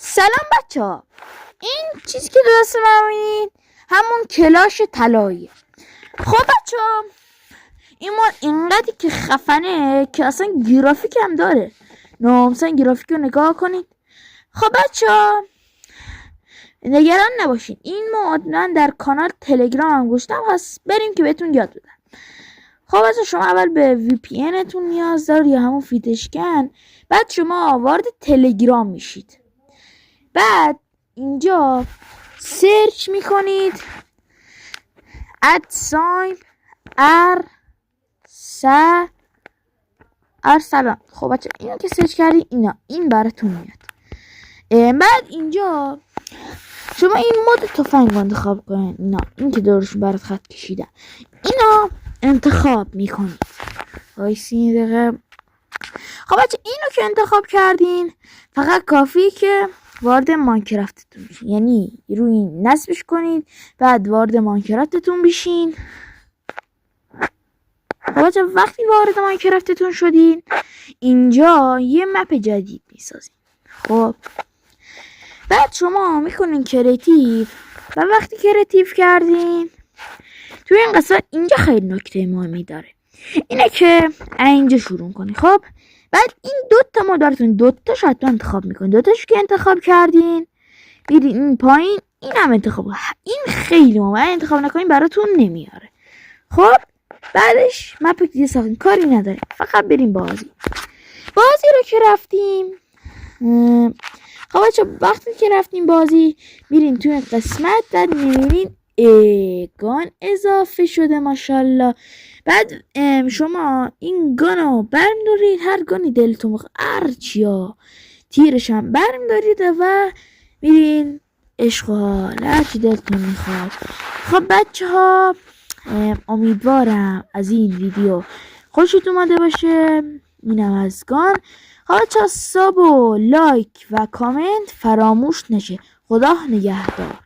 سلام بچه ها، این چیزی که دست من می‌بینید همون کلاش طلاییه. خب بچه ها، این مال اینقدری که خفنه که اصلا گرافیک هم داره. نامسن گرافیک رو نگاه کنید. خب بچه ها نگران نباشین، این مود من در کانال تلگرام هم گذاشتم، هست بریم که بهتون یاد بدم. خب بچه شما اول به وی پی انتون نیاز دارید یا همون فیتشکن، بعد شما وارد تلگرام میشید. بعد اینجا سرچ میکنید ادساین ارسلان. خب بچه اینو که سرچ کردی این براتون میاد. بعد اینجا شما این مود تفنگ انتخاب کنید. این که دورش برات خط کشیدم اینا انتخاب میکنید. وایسین دقیقه. خب بچه اینو که انتخاب کردین فقط کافی که وارد ماینکرافتتون بشین، یعنی روی این نصبش کنید بعد وارد ماینکرافتتون بشین. خب بچه وقتی وارد ماینکرافتتون شدین اینجا یه مپ جدید میسازین. خب بعد شما میکنین کریتیو و وقتی کریتیو کردین توی این قسمت اینجا خیلی نکته مهمی داره، اینه که اینجا شروع کنی. خب بعد این دوتا مادرتون دوتاش حتما انتخاب میکنین. دوتاش که انتخاب کردین بیرین این پایین، این هم انتخاب. این خیلی مهمه، انتخاب نکنین براتون نمیاره. خب بعدش مپ دیگه ساختیم، کاری نداریم، فقط بریم بازی رو که رفتیم. خب بچه وقتی که رفتیم بازی میرین توی قسمت بعد میبینین گان اضافه شده ماشاءالله. بعد شما این گانو برمیدارید، هر گانی دلتون بخواد، ارچیا تیرش هم برمیدارید و میرین عشق و حال هرچی دلتون میخواد. خب بچه ها امیدوارم از این ویدیو خوشتون اومده باشه. اینم از گان. خب بچه ها ساب و لایک و کامنت فراموش نشه. خدا نگهدار.